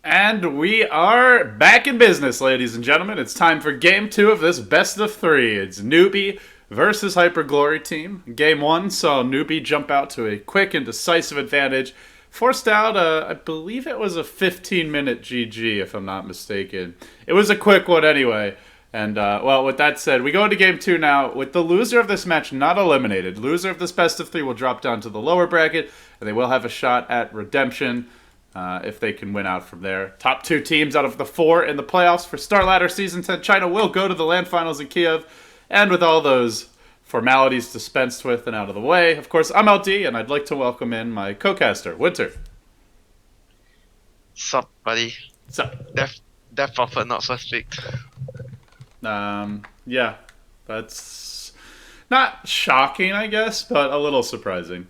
And we are back in business, ladies and gentlemen. It's time for game 2 of this best of 3. It's Newbee versus Hyperglory team. Game 1 saw Newbee jump out to a quick and decisive advantage. Forced out, I believe it was a 15-minute GG, if I'm not mistaken. It was a quick one anyway. And, well, with that said, we go into game 2 now with the loser of this match not eliminated. Loser of this best of 3 will drop down to the lower bracket, and they will have a shot at redemption. If they can win out from there. Top 2 teams out of the 4 in the playoffs for Starladder Season 10 China will go to the LAN finals in Kiev. And with all those formalities dispensed with and out of the way, of course, I'm LD, and I'd like to welcome in my co-caster, WinteR. Sup, buddy? Sup? Death Prophet not first picked. Yeah. That's not shocking, I guess, but a little surprising.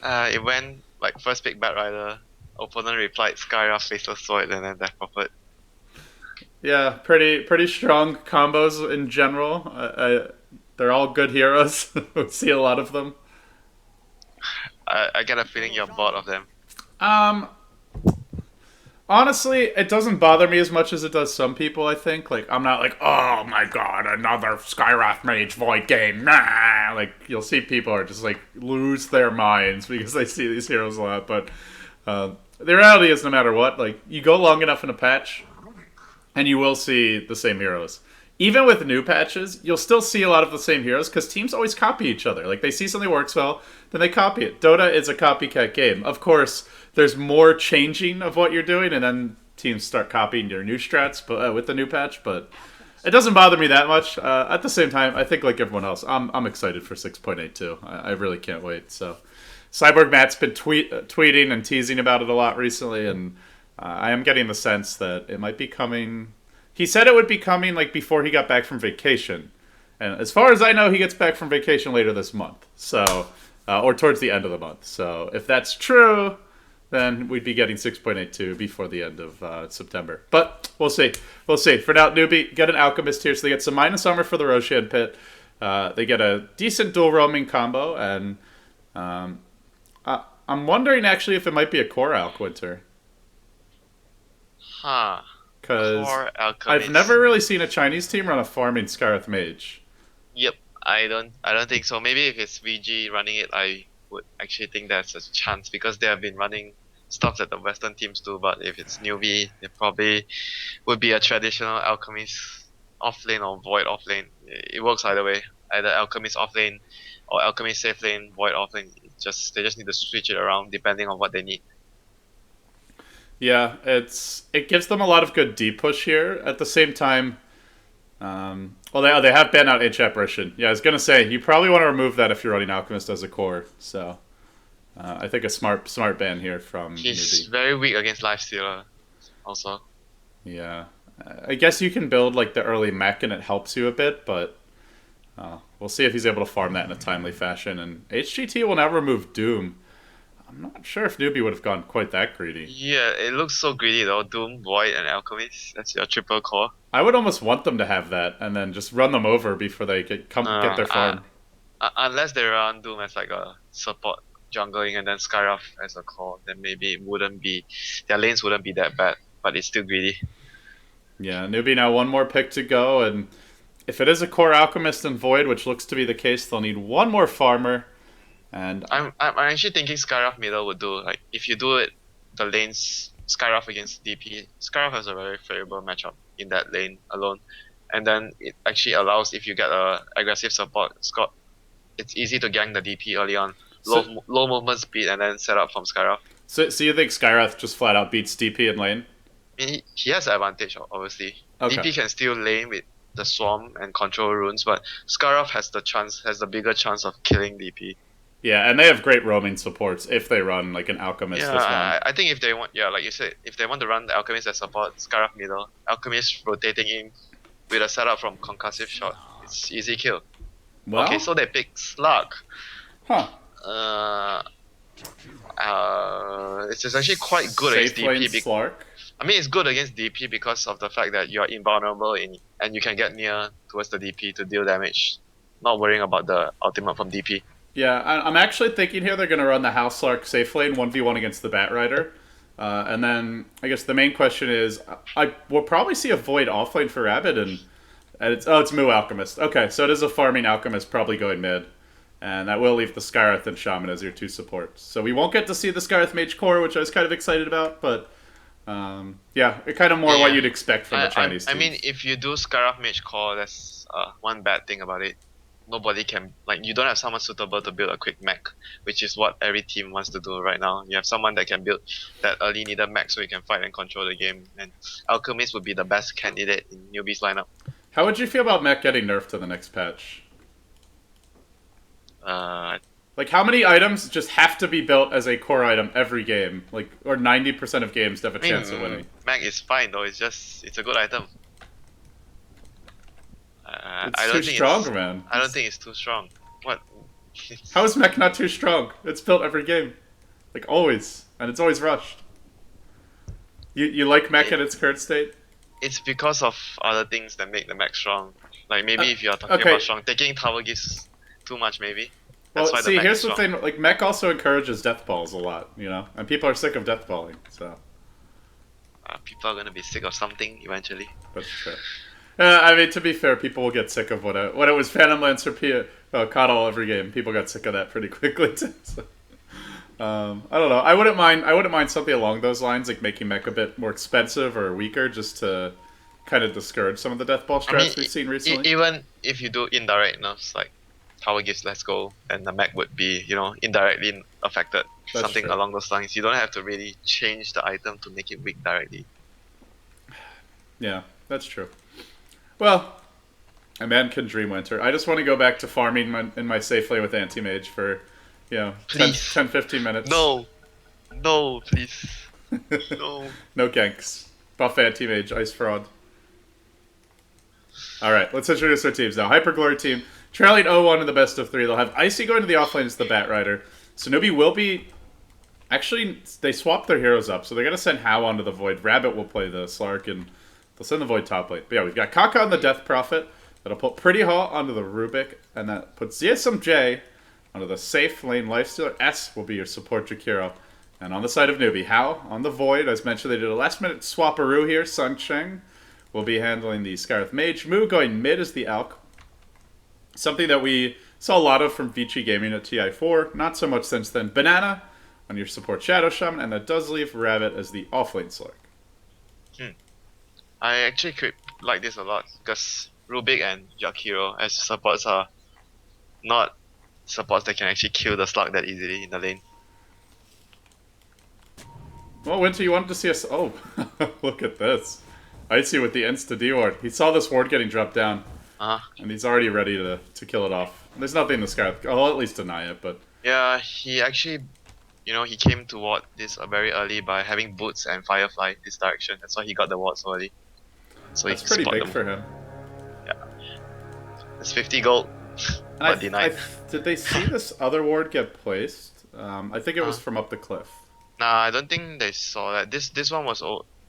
It went like first pick Bat Rider. Opponent replied Skyra, Faceless Void, and then Death Prophet. Yeah, pretty strong combos in general. They're all good heroes. We see a lot of them. I get a feeling you're bored of them. Honestly, it doesn't bother me as much as it does some people, I think. Like, I'm not like, oh my god, another Skyrath Mage Void game. Nah! Like, you'll see people are just like, lose their minds because they see these heroes a lot. But the reality is, no matter what, like, you go long enough in a patch, and you will see the same heroes. Even with new patches, you'll still see a lot of the same heroes because teams always copy each other. Like, they see something works well, then they copy it. Dota is a copycat game. Of course, there's more changing of what you're doing, and then teams start copying your new strats with the new patch, but it doesn't bother me that much. At the same time, I think like everyone else, I'm excited for 6.82. I really can't wait. So, Cyborg Matt's been tweeting and teasing about it a lot recently, and I am getting the sense that it might be coming. He said it would be coming like before he got back from vacation, and as far as I know, he gets back from vacation later this month. So, or towards the end of the month. So, if that's true, then we'd be getting 6.82 before the end of September. But we'll see. We'll see. For now, Newbee, get an Alchemist here, so they get some minus armor for the Roshan Pit. They get a decent dual roaming combo, and I'm wondering actually if it might be a core Alch WinteR. Huh. Because Core Alchemist. I've never really seen a Chinese team run a farming Scarlet Mage. Yep. I don't think so. Maybe if it's VG running it, I would actually think there's a chance because they have been running stuff that the Western teams do. But if it's Newbie, it probably would be a traditional Alchemist off lane or Void off lane. It works either way. Either Alchemist off lane or Alchemist safe lane, Void off lane. They just need to switch it around depending on what they need. Yeah, it gives them a lot of good deep push here. At the same time, well, they have banned out H Apparition. Yeah, I was gonna say you probably want to remove that if you're running Alchemist as a core. So, I think a smart ban here from. He's Newbee. very weak against Lifestealer, also. Yeah, I guess you can build like the early mech and it helps you a bit, but we'll see if he's able to farm that in a timely fashion. And HGT will now remove Doom. I'm not sure if Newbee would have gone quite that greedy. Yeah, it looks so greedy though. Doom, Void, and Alchemist. That's your triple core. I would almost want them to have that and then just run them over before they get their farm. Unless they run Doom as like a support jungling and then Skyrath as a core, then maybe it wouldn't be. Their lanes wouldn't be that bad, but it's still greedy. Yeah, Newbee now one more pick to go, and if it is a core Alchemist and Void, which looks to be the case, they'll need one more farmer. And I'm actually thinking Skyrath middle would do. Like if you do it, the lanes Skyrath against DP. Skyrath has a very favorable matchup in that lane alone, and then it actually allows if you get a aggressive support Scott, it's easy to gank the DP early on. Low movement speed and then set up from Skyrath. So you think Skyrath just flat out beats DP in lane? I mean, he has the advantage obviously. Okay. DP can still lane with the swarm and control runes, but Skyrath has the bigger chance of killing DP. Yeah, and they have great roaming supports if they run like an Alchemist as well. I think if they want, like you said, if they want to run the Alchemist as support, Skyrath middle, Alchemist rotating in with a setup from concussive shot, it's easy kill. Well, Okay, so they pick Slug. Huh. It's actually quite good against Safe lane DP. Slark. I mean, it's good against DP because of the fact that you're invulnerable and you can get near towards the DP to deal damage, not worrying about the ultimate from DP. Yeah, I'm actually thinking here they're going to run the House Slark safe lane 1v1 against the Bat Rider. And then I guess the main question is, I will probably see a Void offlane for Rabbit, and it's Moo Alchemist. Okay, so it is a farming Alchemist probably going mid. And that will leave the Skyreth and Shaman as your two supports. So we won't get to see the Skyreth Mage Core, which I was kind of excited about, but yeah, it kind of more what you'd expect from the Chinese team. I mean, if you do Scarab Mage Core, that's one bad thing about it. Nobody can, like, you don't have someone suitable to build a quick mech, which is what every team wants to do right now. You have someone that can build that early needed mech so you can fight and control the game. And Alchemist would be the best candidate in Newbee's lineup. How would you feel about mech getting nerfed to the next patch? Like, how many items just have to be built as a core item every game? Like, or 90% of games to have a chance of winning. Mech is fine though. It's a good item. It's too strong, man. I don't think it's too strong. What? How is mech not too strong? It's built every game, like always, and it's always rushed. You like mech in its current state? It's because of other things that make the mech strong. Like maybe if you're talking about strong, taking tower gives too much maybe. That's well, see, here's the thing. Like mech also encourages death balls a lot, you know, and people are sick of death balling. So people are gonna be sick of something eventually. That's true. I mean, to be fair, people will get sick of when it was Phantom Lancer Coddle every game. People got sick of that pretty quickly too. So, I don't know. I wouldn't mind something along those lines, like making mech a bit more expensive or weaker, just to kind of discourage some of the death ball strats we've seen recently. Even if you do indirect nerfs, like tower gives less go, and the mech would be, you know, indirectly affected. That's something true. Along those lines. You don't have to really change the item to make it weak directly. Yeah, that's true. Well, a man can dream winter. I just want to go back to farming in my safe lane with Anti-Mage for, 10, 15 minutes. No, please. No. No ganks. Buff Anti-Mage, Ice Fraud. Alright, let's introduce our teams now. Hyperglory team, trailing 0-1 in the best of 3. They'll have Icy going to the offlane as the Bat Rider. So Newbee will be... Actually, they swapped their heroes up, so they're going to send Hao onto the Void. Rabbit will play the Slark, and they'll send the Void top lane. But yeah, we've got Kaka on the Death Prophet. That'll put Pretty Hawk onto the Rubik, and that puts ZSMJ onto the safe lane Lifestealer. S will be your support Jakiro. And on the side of Newbee, Hao on the Void. As mentioned, they did a last-minute swapperoo here. Sun Cheng will be handling the Skyreth Mage. Moo going mid as the Alk. Something that we saw a lot of from Vici Gaming at TI4. Not so much since then. Banana on your support Shadow Shaman, and that does leave Rabbit as the offlane Slark. I actually like this a lot, because Rubik and Jakiro as supports are not supports that can actually kill the Slug that easily in the lane. Well, Winter, you wanted to see us... Oh, look at this. Icy with the insta D ward. He saw this ward getting dropped down, and he's already ready to kill it off. There's nothing in the sky. I'll at least deny it, but... Yeah, he actually... he came toward this very early by having Boots and Firefly this direction. That's why he got the ward so early. So that's pretty big for him. Yeah. It's 50 gold. But denied. Did they see this other ward get placed? I think it was from up the cliff. Nah, I don't think they saw that. This one was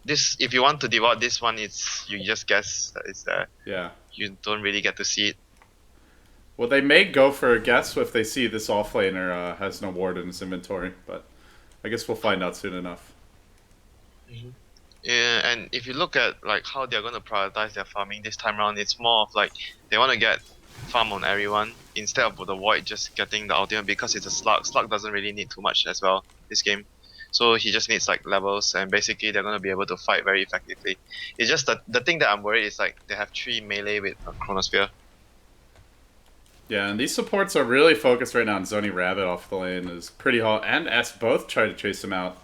if you want to devote this one, you just guess that it's there. Yeah. You don't really get to see it. Well, they may go for a guess if they see this offlaner has no ward in his inventory, but I guess we'll find out soon enough. Yeah, and if you look at like how they're going to prioritize their farming this time around, it's more of like they want to get farm on everyone instead of the Void just getting the ultimate, because it's a Slug. Slug doesn't really need too much as well this game. So he just needs like levels, and basically they're going to be able to fight very effectively. It's just the thing that I'm worried is like they have 3 melee with a Chronosphere. Yeah, and these supports are really focused right now on Zoni Rabbit off the lane, as Pretty Hall and S both try to chase him out.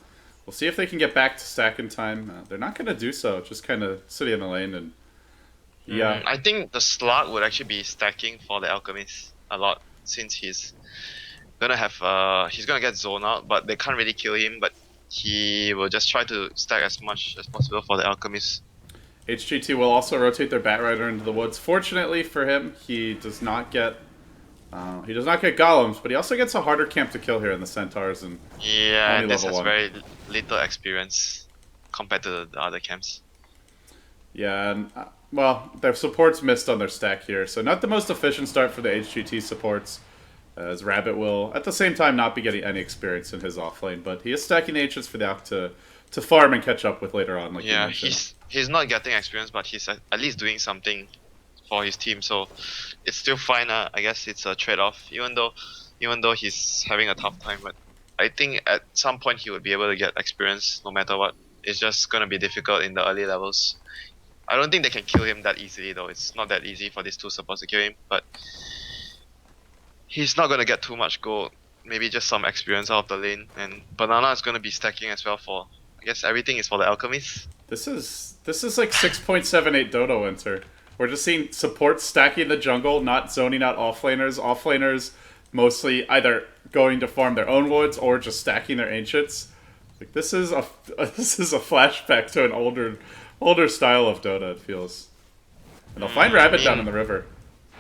We'll see if they can get back to stack in time. They're not going to do so, just kind of sitting in the lane. And yeah, I think the Slug would actually be stacking for the Alchemist a lot, since he's gonna get zoned out, but they can't really kill him. But he will just try to stack as much as possible for the Alchemist. HGT will also rotate their Batrider into the woods. Fortunately for him, he does not get golems, but he also gets a harder camp to kill here in the centaurs, and yeah, and this has very little experience compared to the other camps. Yeah, and well, their supports missed on their stack here, so not the most efficient start for the HGT supports, as Rabbit will at the same time not be getting any experience in his offlane, but he is stacking the H's for the Alk to to farm and catch up with later on, like you Yeah, mentioned. he's not getting experience, but he's at least doing something for his team. So it's still fine. I guess it's a trade-off, even though he's having a tough time. But I think at some point he would be able to get experience no matter what. It's just gonna be difficult in the early levels. I don't think they can kill him that easily though. It's not that easy for these two supports to kill him. But he's not gonna get too much gold. Maybe just some experience out of the lane. And Banana is gonna be stacking as well for. I guess everything is for the alchemist. This is like 6.78 Dodo Winter. We're just seeing support stacking the jungle, not zoning out offlaners. Offlaners mostly either going to farm their own woods or just stacking their ancients. Like this is a flashback to an older style of Dota. It feels. And they'll find Rabbit down in the river.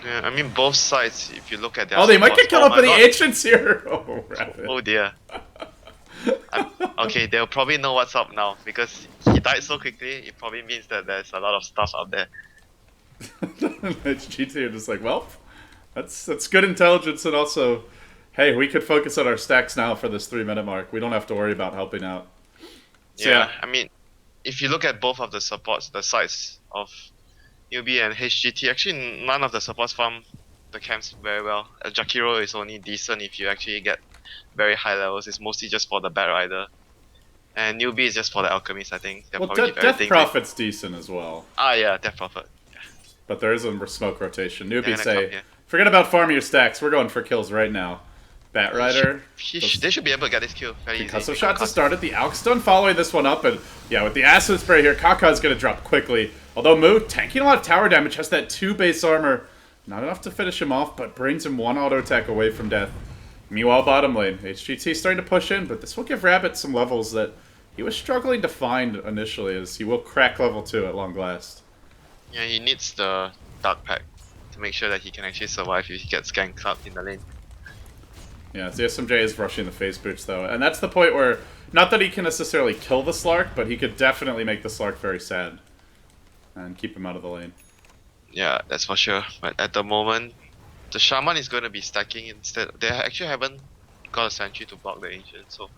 Yeah, I mean both sides. If you look at their. Oh, they might get killed up by the God. ancients here. Oh, Rabbit. Oh dear. Okay, they'll probably know what's up now because he died so quickly. It probably means that there's a lot of stuff out there. HGT are just like, well, that's good intelligence, and also, hey, we could focus on our stacks now for this 3-minute mark. We don't have to worry about helping out. So, Yeah, I mean, if you look at both of the supports, the sides of Newbee and HGT, actually none of the supports farm the camps very well. Jakiro is only decent if you actually get very high levels. It's mostly just for the Bat Rider. And Newbee is just for the Alchemist, I think. They'll well, probably keep Death everything Prophet's decent as well. Ah, yeah, Death Prophet. But there is a smoke rotation. They're Newbie gonna say, come here. forget about farming your stacks. We're going for kills right now. Bat Rider. They should be able to get this kill very easy. Concussive shot to start it. The Alk's done following this one up. And yeah, with the Acid Spray here, Kaka's going to drop quickly. Although Moo, tanking a lot of tower damage, has that 2 base armor. Not enough to finish him off, but brings him 1 auto attack away from death. Meanwhile, bottom lane, HGT starting to push in, but this will give Rabbit some levels that he was struggling to find initially, as he will crack level 2 at long last. Yeah, he needs the Dark Pack to make sure that he can actually survive if he gets ganked up in the lane. Yeah, so SMJ is rushing the phase boots though, and that's the point where, not that he can necessarily kill the Slark, but he could definitely make the Slark very sad. And keep him out of the lane. Yeah, that's for sure. But at the moment, the Shaman is going to be stacking instead. They actually haven't got a sentry to block the Ancient, so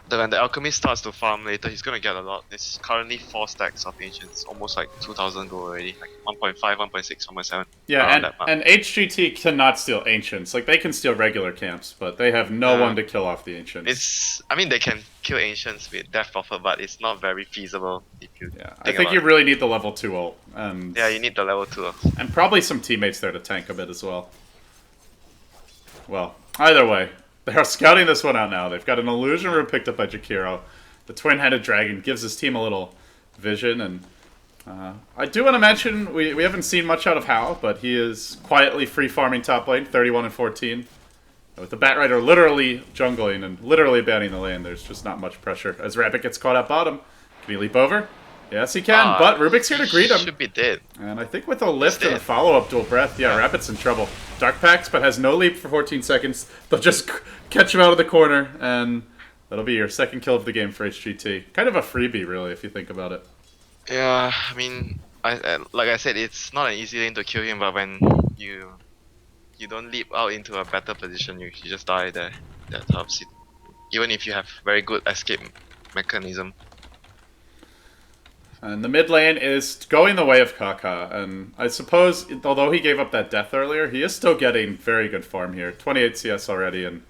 when the Alchemist starts to farm later, he's going to get a lot. There's currently 4 stacks of Ancients, almost like 2,000 gold already, like 1.5, 1.6, 1.7. Yeah, and HGT cannot steal Ancients. Like, they can steal regular camps, but they have no one to kill off the Ancients. I mean, they can kill Ancients with Death Prophet, but it's not very feasible if you I think you really need the level 2 ult. And yeah, you need the level 2 ult. And probably some teammates there to tank a bit as well. Well, either way, they're scouting this one out now. They've got an illusion room picked up by Jakiro. The twin-headed dragon gives his team a little vision, and I do want to mention we haven't seen much out of Hao, but he is quietly free farming top lane, 31 and 14. With the Bat Rider literally jungling and literally banning the lane, there's just not much pressure. As Rabbit gets caught at bottom, can he leap over? Yes, he can, but Rubik's here to greet him. Should be dead. And I think with a lift and a follow-up dual breath, yeah, Rabbit's in trouble. Dark Packs, but has no leap for 14 seconds. They'll just catch him out of the corner, and that'll be your second kill of the game for HGT. Kind of a freebie, really, if you think about it. Yeah, I mean, like I said, it's not an easy lane to kill him, but when you don't leap out into a better position, you just die there. That helps it. Even if you have very good escape mechanism. And the mid lane is going the way of Kaka, and I suppose, although he gave up that death earlier, he is still getting very good farm here. 28 CS already, and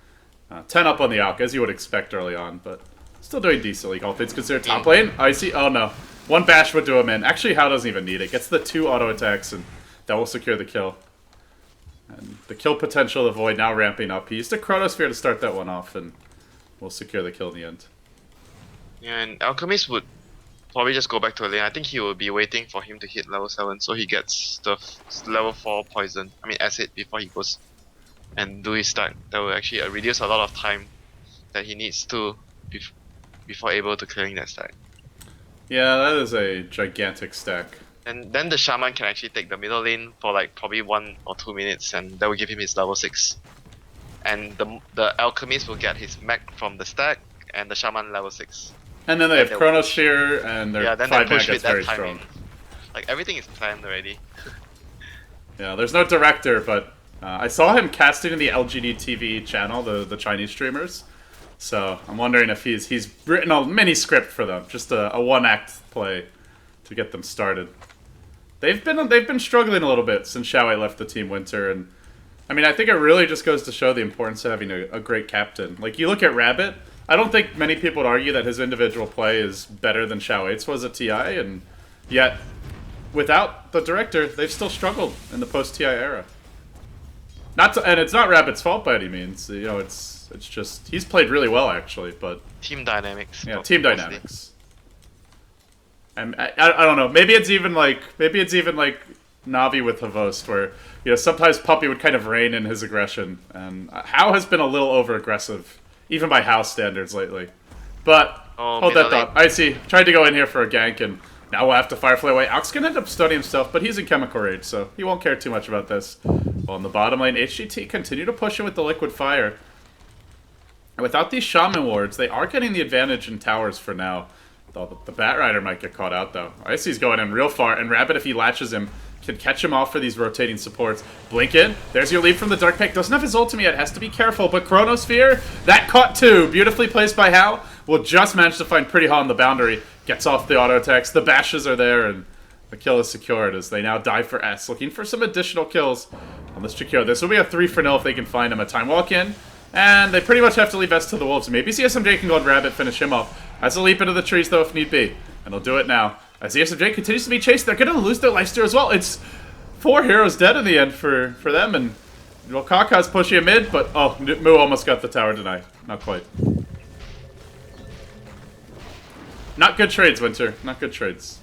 10 up on the Alk, as you would expect early on, but still doing decently. All things considered, top lane, Icy, oh no. 1 bash would do him in. Actually, Hao doesn't even need it. Gets the 2 auto attacks, and that will secure the kill. And the kill potential of the Void now ramping up. He used a Chronosphere to start that one off, and will secure the kill in the end. Yeah, and Alchemist would probably just go back to the lane. I think he will be waiting for him to hit level 7, so he gets the level 4 poison, acid before he goes and do his stack. That will actually reduce a lot of time that he needs to before able to clearing that stack. Yeah, that is a gigantic stack. And then the Shaman can actually take the middle lane for like probably 1 or 2 minutes, and that will give him his level 6. And the Alchemist will get his mech from the stack, and the Shaman level 6. And then they have Chronosphere, and their 5 mech gets very strong. Like, everything is planned already. Yeah, there's no director, but I saw him casting in the LGD TV channel, the Chinese streamers. So I'm wondering if he's written a mini script for them, just a one-act play to get them started. They've been struggling a little bit since Xiaowei left the team WinteR, and I mean I think it really just goes to show the importance of having a great captain. Like you look at Rabbit, I don't think many people would argue that his individual play is better than Xiaowei's was at TI, and yet without the director, they've still struggled in the post-TI era. And it's not Rabbit's fault by any means. You know, it's just he's played really well actually, but Team dynamics. yeah, team dynamics. And I don't know. Maybe it's even like Navi with Havost, where sometimes Puppy would kind of rein in his aggression, and Hao has been a little over aggressive, even by Hao standards lately. But hold that thought. I see. Tried to go in here for a gank, and now we'll have to Firefly away. Alk's gonna end up studying himself, but he's in Chemical Rage, so he won't care too much about this. Well, in the bottom lane, HGT continue to push in with the Liquid Fire. And without these Shaman wards, they are getting the advantage in towers for now. Though the Batrider might get caught out, though. Icy's going in real far, and Rabbit, if he latches him, can catch him off for these rotating supports. Blink in. There's your lead from the Dark Pack. Doesn't have his ultimate yet. Has to be careful. But Chronosphere, that caught too. Beautifully placed by Hao. Will just manage to find Pretty Hao on the boundary. Gets off the auto attacks. The bashes are there, and the kill is secured as they now dive for S. Looking for some additional kills on this Jakiro. This will be a 3-for-0 if they can find him. A time walk in. And they pretty much have to leave S to the Wolves. Maybe CSMJ can go and Rabbit, finish him off. Has a leap into the trees, though, if need be. And he'll do it now. As CSMJ continues to be chased, they're going to lose their lifesteal as well. It's 4 heroes dead in the end for them. And, well, Kaka's pushing him mid, but, oh, Mu almost got the tower denied. Not quite. Not good trades, WinteR. Not good trades.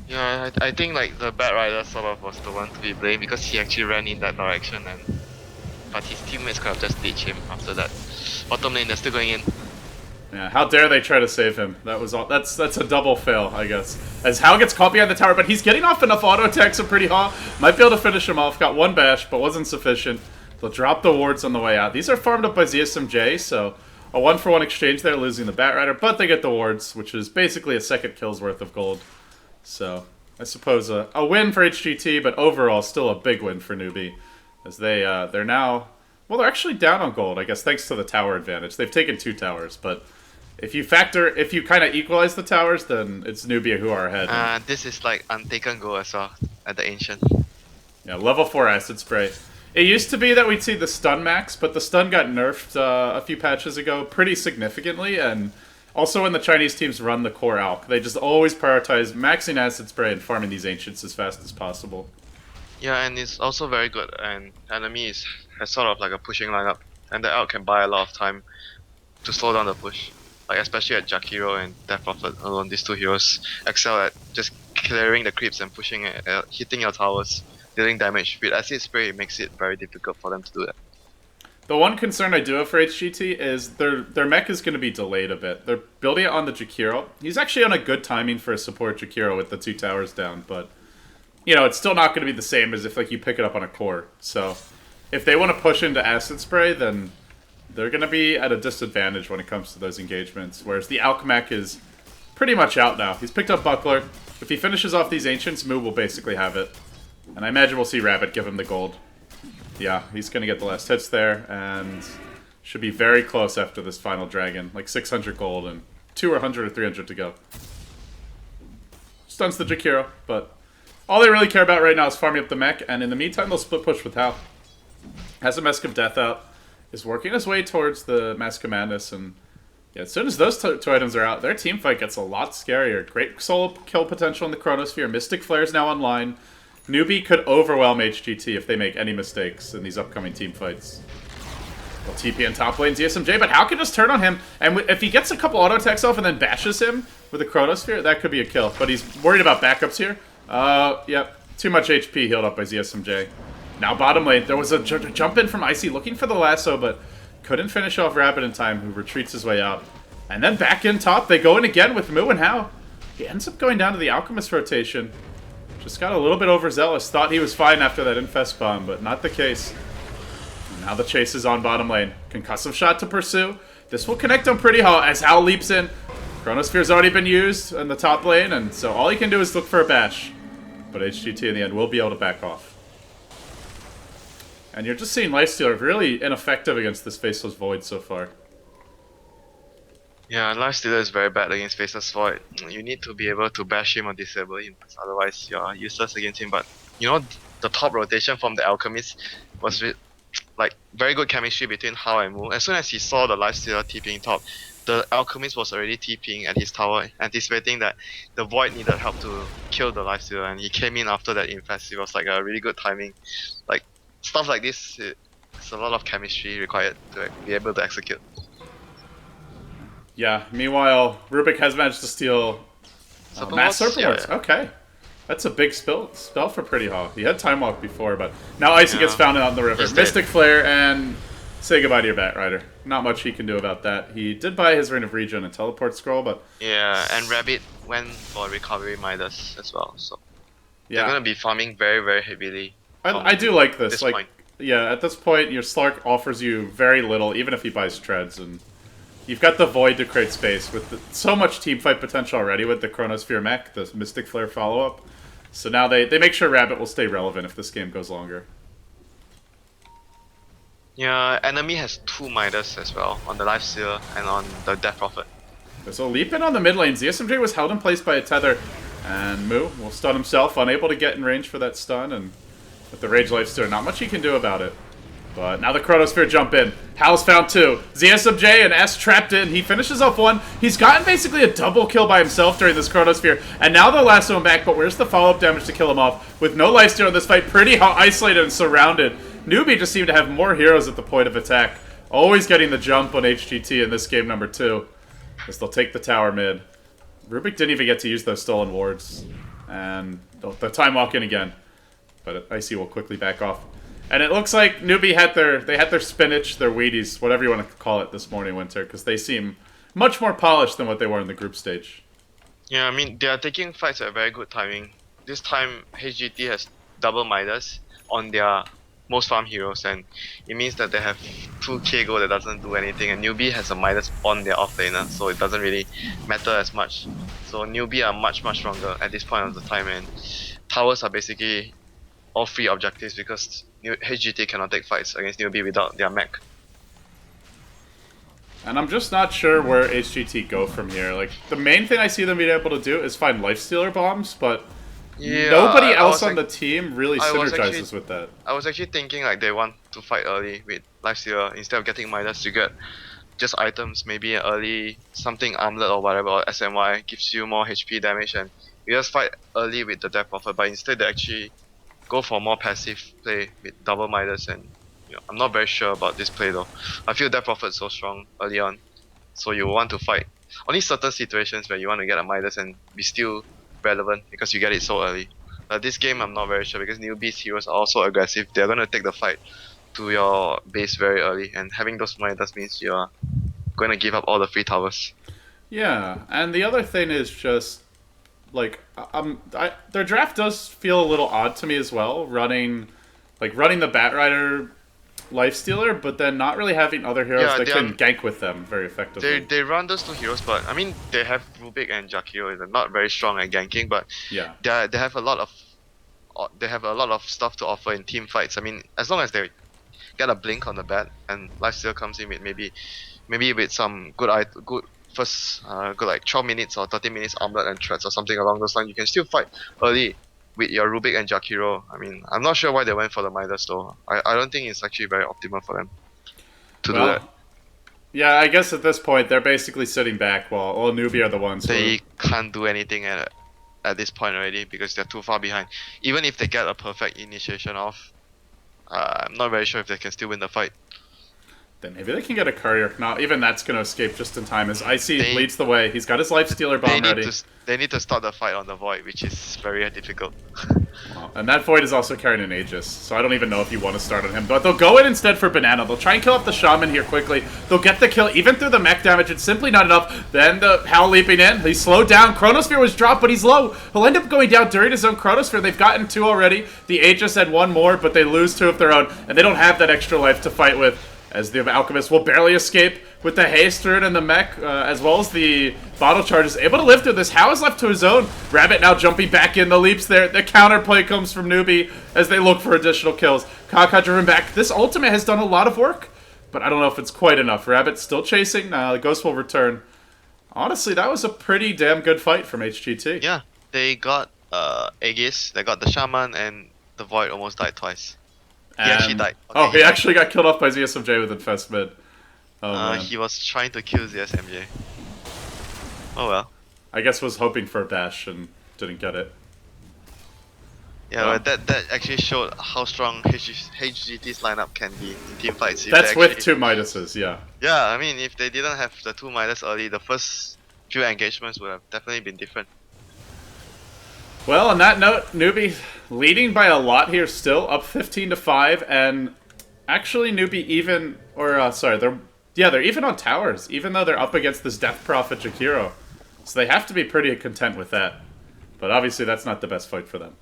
Yeah, I think like the Batrider sort of was the one to be blamed because he actually ran in that direction, but his teammates could have just ditched him after that. Bottom lane, they're still going in. Yeah, how dare they try to save him? That was all. That's a double fail, I guess. As Hao gets caught behind the tower, but he's getting off enough auto attacks of Pretty Hao. Might be able to finish him off. Got one bash, but wasn't sufficient. They'll drop the wards on the way out. These are farmed up by ZSMJ, so a 1-for-1 exchange there, losing the Batrider, but they get the wards, which is basically a second kill's worth of gold. So I suppose a win for HGT, but overall still a big win for Newbee, as they're now, well, they're actually down on gold, I guess, thanks to the tower advantage. They've taken 2 towers, but if you kind of equalize the towers, then it's Newbee who are ahead. This is like untaken goal as well at the Ancient. Yeah, level 4 acid spray. It used to be that we'd see the stun max, but the stun got nerfed a few patches ago pretty significantly, and also when the Chinese teams run the core Alk, they just always prioritize maxing acid spray and farming these Ancients as fast as possible. Yeah, and it's also very good, and enemy has sort of like a pushing lineup, and the Alk can buy a lot of time to slow down the push. Like especially at Jakiro and Death Prophet alone, these 2 heroes excel at just clearing the creeps and pushing hitting your towers, dealing damage. With acid spray, it makes it very difficult for them to do that. The one concern I do have for HGT is their mech is going to be delayed a bit. They're building it on the Jakiro. He's actually on a good timing for a support Jakiro with the 2 towers down, but it's still not going to be the same as if like you pick it up on a core. So if they want to push into acid spray, then they're going to be at a disadvantage when it comes to those engagements. Whereas the Alk mech is pretty much out now. He's picked up Buckler. If he finishes off these Ancients, Mu will basically have it. And I imagine we'll see Rabbit give him the gold. Yeah, he's going to get the last hits there, and should be very close after this final dragon. Like 600 gold and 200 or 300 to go. Stuns the Jakiro, but all they really care about right now is farming up the mech, and in the meantime, they'll split push with Hao. Has a Mask of Death out, is working his way towards the Mask of Madness, and yeah, as soon as those 2 items are out, their team fight gets a lot scarier. Great solo kill potential in the Chronosphere. Mystic Flare is now online. Newbee could overwhelm HGT if they make any mistakes in these upcoming team fights. Well, TP in top lane, DSMJ, but Hao can just turn on him, and if he gets a couple auto attacks off and then bashes him with a Chronosphere, that could be a kill. But he's worried about backups here. Yep, too much HP healed up by ZSMJ. Now bottom lane, there was a jump in from Icy looking for the lasso, but couldn't finish off Rabbit in time, who retreats his way out. And then back in top, they go in again with Mu and Hao. He ends up going down to the Alchemist rotation. Just got a little bit overzealous. Thought he was fine after that Infest Bomb, but not the case. And now the chase is on bottom lane. Concussive shot to pursue. This will connect on Pretty Hao as Hao leaps in. Chronosphere's already been used in the top lane, and so all he can do is look for a bash. But HGT in the end will be able to back off. And you're just seeing Lifestealer really ineffective against this Faceless Void so far. Yeah, Lifestealer is very bad against Faceless Void. You need to be able to bash him or disable him, otherwise you're useless against him. But you know, the top rotation from the Alchemist was like very good chemistry between Hao and Mu. As soon as he saw the Lifestealer TPing top, the Alchemist was already TPing at his tower, anticipating that the Void needed help to kill the Lifestealer, and he came in after that infest. It was like a really good timing. Like stuff like this, it's a lot of chemistry required to be able to execute. Yeah, meanwhile, Rubik has managed to steal Mass Serpent Serpent yeah, Lords. Okay. That's a big spell for Pretty Hawk. He had Time Walk before, but now Icy gets found out in the river. He's Mystic dead. Flare and say goodbye to your Batrider. Not much he can do about that. He did buy his Ring of Regen and Teleport Scroll, but Yeah, and Rabbit went for Recovery Midas as well, so they're yeah. gonna be farming very, very heavily. I do like this. Like, point. yeah, at this point, your Slark offers you very little, even if he buys Treads, and you've got the Void to create space with so much teamfight potential already with the Chronosphere mech, the Mystic Flare follow-up. So now they make sure Rabbit will stay relevant if this game goes longer. Yeah, enemy has 2 Midas as well, on the Lifesteal and on the Death Prophet. So leap in on the mid lane. ZSMJ was held in place by a tether, and Mu will stun himself, unable to get in range for that stun, and with the Rage Lifestealer, not much he can do about it. But now the Chronosphere jump in. Hal's found 2. ZSMJ and S trapped in. He finishes off 1. He's gotten basically a double kill by himself during this Chronosphere. And now they'll lasso him back, but where's the follow-up damage to kill him off? With no lifesteal in this fight, pretty isolated and surrounded. Newbee just seemed to have more heroes at the point of attack. Always getting the jump on HGT in this game number 2. As they'll take the tower mid. Rubik didn't even get to use those stolen wards. And the time walk in again. But Icy will quickly back off. And it looks like Newbee had their spinach, their Wheaties, whatever you want to call it this morning, WinteR, because they seem much more polished than what they were in the group stage. Yeah, I mean, they are taking fights at very good timing. This time, HGT has double Midas on their most farm heroes, and it means that they have 2k gold that doesn't do anything, and Newbee has a Midas on their offlaner, so it doesn't really matter as much. So Newbee are much, much stronger at this point of the time, and towers are basically all free objectives because HGT cannot take fights against Newbee without their mech. And I'm just not sure where HGT go from here. Like, the main thing I see them being able to do is find Lifestealer bombs, but yeah, nobody else on the team really synergizes with that. I was actually thinking like they want to fight early with Lifestealer instead of getting Midas to get just items, maybe an early something armlet or whatever, or SMY gives you more HP damage, and you just fight early with the Death Prophet, but instead they actually go for more passive play with double Midas, and I'm not very sure about this play though. I feel Death Prophet so strong early on, so you want to fight only certain situations where you want to get a Midas and be still relevant because you get it so early. This game I'm not very sure because Newbee's heroes are also aggressive. They're gonna take the fight to your base very early, and having those Midas means you're going to give up all the free towers. Yeah, and the other thing is just like their draft does feel a little odd to me as well, running the Batrider Lifestealer, but then not really having other heroes that can gank with them very effectively. They run those 2 heroes, but I mean they have Rubik and Jakiro. They're not very strong at ganking, but yeah, they have a lot of stuff to offer in team fights. I mean, as long as they get a blink on the bat and Lifesteal comes in with maybe with some good first good like 12 minutes or 30 minutes armlet and threats or something along those lines, you can still fight early with your Rubik and Jakiro. I mean, I'm not sure why they went for the Midas though. I don't think it's actually very optimal for them to do that. Yeah, I guess at this point they're basically sitting back while all Newbee are the ones they can't do anything at this point already because they're too far behind. Even if they get a perfect initiation off, I'm not very sure if they can still win the fight. Then maybe they can get a courier. Now, even that's going to escape just in time as Icy leads the way. He's got his Lifestealer bomb ready. They need to start the fight on the Void, which is very difficult. Wow. And that Void is also carrying an Aegis, so I don't even know if you want to start on him. But they'll go in instead for Banana. They'll try and kill off the Shaman here quickly. They'll get the kill, even through the mech damage. It's simply not enough. Then the Hal leaping in. He's slowed down. Chronosphere was dropped, but he's low. He'll end up going down during his own Chronosphere. They've gotten 2 already. The Aegis had 1 more, but they lose 2 of their own, and they don't have that extra life to fight with. As the Alchemist will barely escape with the haste rune and the mech, as well as the bottle charges. Able to live through this. How is left to his own. Rabbit now jumping back in. The leaps there. The counterplay comes from Newbee as they look for additional kills. Kaka driven back. This ultimate has done a lot of work, but I don't know if it's quite enough. Rabbit still chasing. The Ghost will return. Honestly, that was a pretty damn good fight from HGT. Yeah, they got Aegis, they got the Shaman, and the Void almost died twice. He actually And died. Okay, oh, he he died. actually got killed off by ZSMJ with Infest mid. Oh man. He was trying to kill ZSMJ. Oh well. I guess was hoping for a bash and didn't get it. Yeah, Well, but that actually showed how strong HGT's lineup can be in team fights. If that's they with two Midases, yeah. Yeah, I mean, if they didn't have the two Midas early, the first few engagements would have definitely been different. Well, on that note, Newbee leading by a lot here still, up 15-5, and actually Newbee even, or sorry, they're even on towers, even though they're up against this Death Prophet Jakiro. So they have to be pretty content with that. But obviously that's not the best fight for them.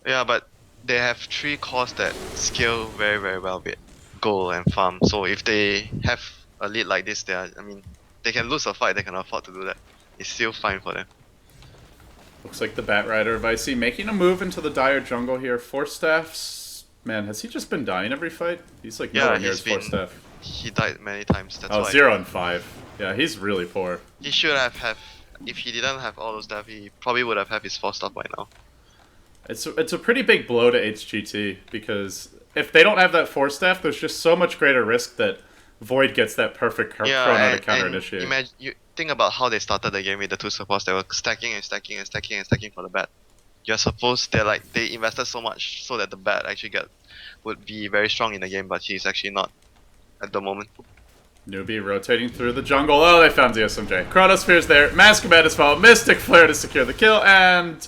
Yeah, but they have three cores that scale very very well with gold and farm. So if they have a lead like this, I mean, they can lose a fight, they can afford to do that. It's still fine for them. Looks like the Batrider of Icy making a move into the dire jungle here. Force Staffs, man, has he just been dying every fight? He's like nowhere near his Force Staff. He died many times, that's why. 0-5. Yeah, he's really poor. He should have if he didn't have all those stuff, he probably would have his 4 stuff by now. It's a pretty big blow to HGT, because if they don't have that Force Staff, there's just so much greater risk that Void gets that perfect chrono to counter initiate. Imagine, you think about how they started the game with the two supports. They were stacking and stacking and stacking and stacking for the bat. You're supposed they invested so much so that the bat actually would be very strong in the game, but he's actually not at the moment. Newbee rotating through the jungle. Oh, they found the SMJ. Chronosphere's there. Mask Command followed. Mystic Flare to secure the kill, and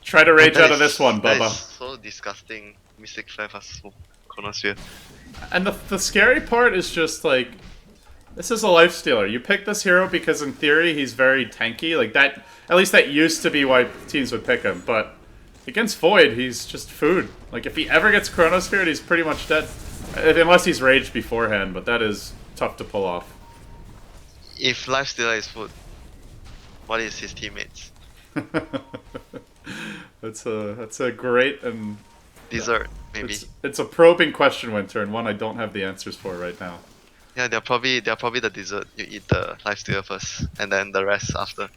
try to rage out of this one, Bubba. That is so disgusting. Mystic Flare versus Chronosphere. And the scary part is just like, this is a lifestealer. You pick this hero because in theory he's very tanky. Like that, at least that used to be why teams would pick him. But against Void, he's just food. Like if he ever gets Chronosphere, he's pretty much dead. Unless he's raged beforehand, but that is tough to pull off. If lifestealer is food, what is his teammates? That's a great and dessert, maybe. It's a probing question, WinteR, and one I don't have the answers for right now. Yeah, they're probably the dessert. You eat the lifestealer first, and then the rest after.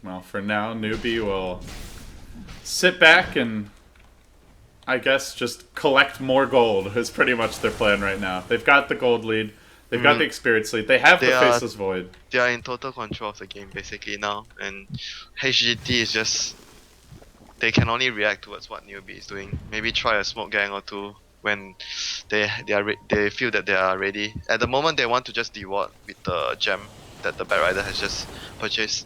Well, for now, Newbee will sit back and I guess just collect more gold is pretty much their plan right now. They've got the gold lead. They've got the experience lead. They have the Faceless Void. They are in total control of the game basically now, and HGT is just, they can only react towards what Newbee is doing. Maybe try a smoke gang or two when they feel that they are ready. At the moment, they want to just deward with the gem that the Batrider has just purchased.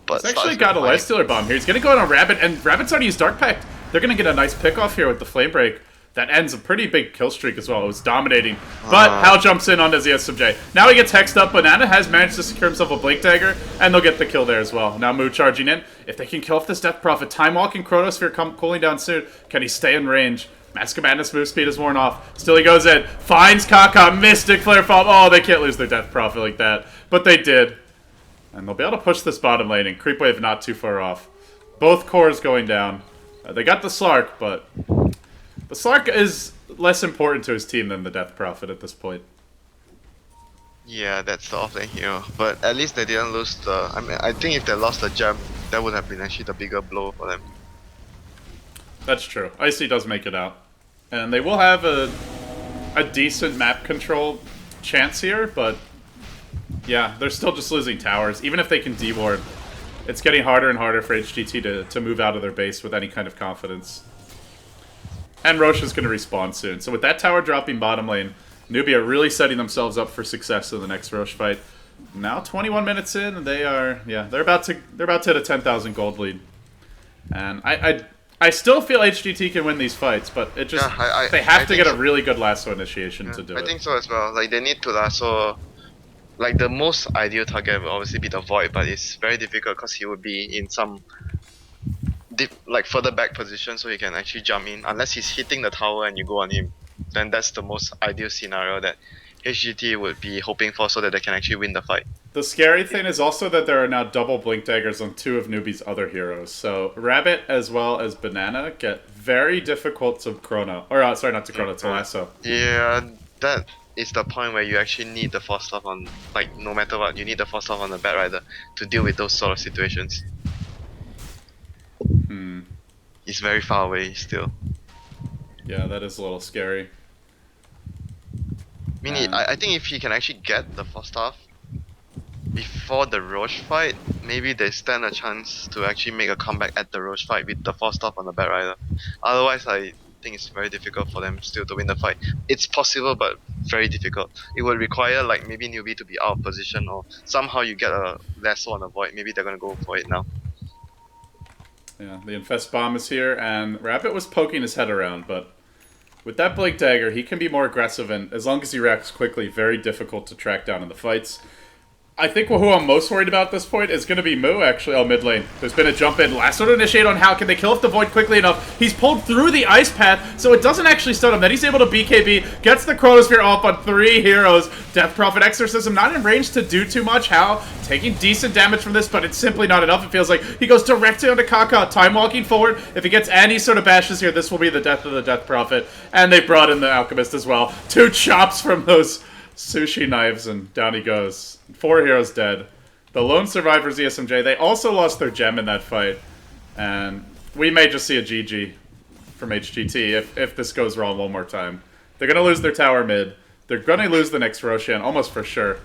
But he's actually got a lifestealer bomb here. He's gonna go on a Rabbit, and Rabbit's already used Dark Pact. They're gonna get a nice pick off here with the Flame Break. That ends a pretty big kill streak as well. It was dominating. But Hal jumps in onto ZSMJ. Now he gets hexed up. Banana has managed to secure himself a Blink Dagger, and they'll get the kill there as well. Now Moo charging in. If they can kill off this Death Prophet, Time Walking Chronosphere cooling down soon. Can he stay in range? Mask of Madness move speed is worn off. Still he goes in. Finds Kaka. Mystic Flare Fall. Oh, they can't lose their Death Prophet like that. But they did. And they'll be able to push this bottom lane, and Creep Wave not too far off. Both cores going down. They got the Slark, but the Slark is less important to his team than the Death Prophet at this point. Yeah, that's the off-lane hero. But at least they didn't lose the... I mean, I think if they lost the gem, that would have been actually the bigger blow for them. That's true. Icy does make it out. And they will have a decent map control chance here, but yeah, they're still just losing towers. Even if they can deward, it's getting harder and harder for HGT to move out of their base with any kind of confidence. And Roche is going to respawn soon. So with that tower dropping bottom lane, Newbee are really setting themselves up for success in the next Roche fight. Now 21 minutes in, and they're about to hit a 10,000 gold lead. And I still feel HGT can win these fights, but it just they have to get a really good lasso initiation to do it. I think so as well. Like they need to lasso. Like the most ideal target will obviously be the Void, but it's very difficult because he would be in some like further back position, so he can actually jump in. Unless he's hitting the tower and you go on him, then that's the most ideal scenario that HGT would be hoping for, so that they can actually win the fight. The scary thing is also that there are now double Blink Daggers on two of Newbee's other heroes. So Rabbit as well as Banana get very difficult to chrono. Or sorry, not to chrono, to lasso. Yeah, is the point where you actually need the force staff on, like, no matter what, you need the force staff on the Bat Rider to deal with those sort of situations. Hmm. He's very far away still. Yeah, that is a little scary. I mean, I think if he can actually get the force staff before the Roche fight, maybe they stand a chance to actually make a comeback at the Roche fight with the force staff on the Bat Rider. Otherwise, I think it's very difficult for them still to win the fight. It's possible, but very difficult. It would require like maybe Newbee to be out of position, or somehow you get a lasso on the void. Maybe they're gonna go for it now. Yeah, the Infest Bomb is here, and Rabbit was poking his head around, but with that Blink Dagger, he can be more aggressive, and as long as he reacts quickly, very difficult to track down in the fights. I think who I'm most worried about at this point is going to be Moo, actually. Oh, mid lane. There's been a jump in. Lasso to initiate on How. Can they kill off the Void quickly enough? He's pulled through the Ice Path, so it doesn't actually stun him. Then he's able to BKB, gets the Chronosphere off on 3 heroes. Death Prophet Exorcism not in range to do too much. How taking decent damage from this, but it's simply not enough. It feels like he goes directly onto Kaka, time walking forward. If he gets any sort of bashes here, this will be the death of the Death Prophet. And they brought in the Alchemist as well. 2 chops from those sushi knives, and down he goes. 4 heroes dead. The lone survivors, ESMJ, they also lost their gem in that fight. And we may just see a GG from HGT if this goes wrong one more time. They're going to lose their tower mid. They're going to lose the next Roshan, almost for sure.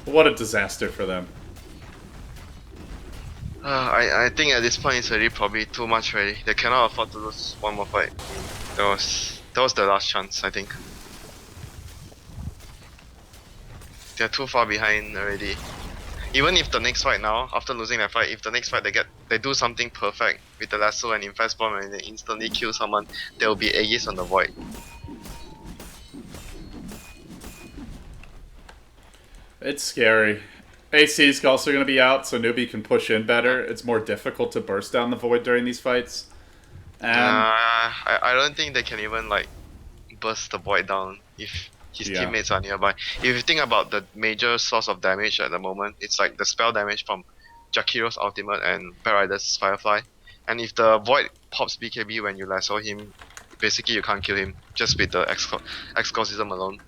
What a disaster for them. I think at this point it's already probably too much already. They cannot afford to lose one more fight. That was the last chance, I think. They're too far behind already. Even if the next fight now, after losing that fight, if the next fight they do something perfect with the lasso and Infest Bomb and they instantly kill someone, there will be Aegis on the void. It's scary. AC is also going to be out, so Newbee can push in better. It's more difficult to burst down the void during these fights. And I don't think they can even like burst the void down if his teammates are nearby. If you think about the major source of damage at the moment, it's like the spell damage from Jakiro's ultimate and Paraider's Firefly. And if the void pops BKB when you lasso him, basically you can't kill him just with the exorcism alone.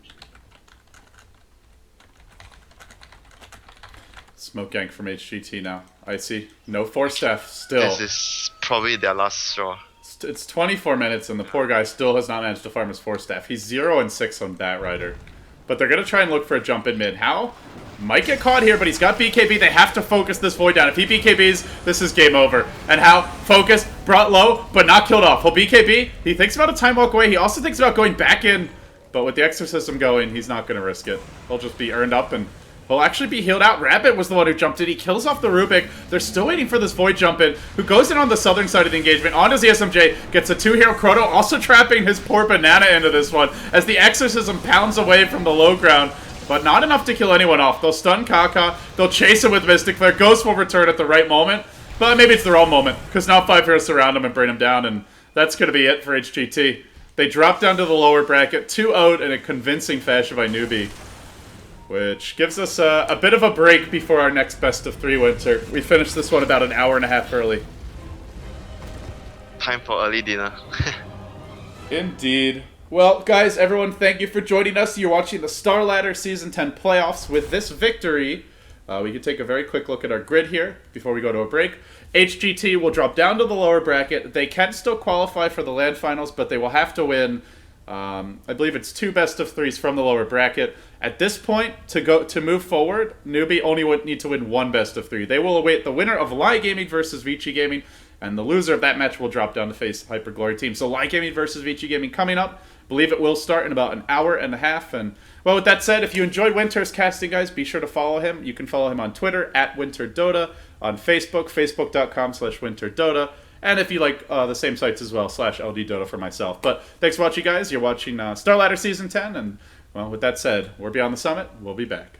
Smoke gank from HGT now. I see. No force staff still. This is probably their last straw. It's 24 minutes and the poor guy still has not managed to farm his force staff. He's 0-6 on Bat Rider. But they're going to try and look for a jump in mid. How? Might get caught here, but he's got BKB. They have to focus this void down. If he BKBs, this is game over. And How? Focus, brought low, but not killed off. He'll BKB. He thinks about a time walk away. He also thinks about going back in. But with the Exorcism going, he's not going to risk it. He'll just be earned up and he'll actually be healed out. Rabbit was the one who jumped in. He kills off the Rubik. They're still waiting for this Void jump in, who goes in on the southern side of the engagement. Onto ZSMJ, gets a 2-hero Chrono, also trapping his poor Banana into this one, as the Exorcism pounds away from the low ground, but not enough to kill anyone off. They'll stun Kaka, they'll chase him with Mystic Flare. Ghost will return at the right moment, but maybe it's the wrong moment, because now 5 heroes surround him and bring him down, and that's going to be it for HGT. They drop down to the lower bracket, 2-0'd in a convincing fashion by Newbee, which gives us a bit of a break before our next best of 3 winter. We finished this one about an hour and a half early. Time for early dinner. Indeed. Well, guys, everyone, thank you for joining us. You're watching the Starladder Season 10 playoffs. With this victory, we can take a very quick look at our grid here before we go to a break. HGT will drop down to the lower bracket. They can still qualify for the LAN finals, but they will have to win. I believe it's 2 best of 3s from the lower bracket. At this point, to move forward, Newbee only would need to win 1 best of 3. They will await the winner of Lie Gaming versus Vici Gaming, and the loser of that match will drop down to face Hyperglory Team. So Lie Gaming versus Vici Gaming coming up. I believe it will start in about an hour and a half. And well, with that said, if you enjoyed WinteR's casting, guys, be sure to follow him. You can follow him on Twitter at WinteRDota, on Facebook, facebook.com/WinteRDota. And if you like the same sites as well, /LDDota for myself. But thanks for watching, guys. You're watching Starladder Season 10. And, well, with that said, we're beyond the summit. We'll be back.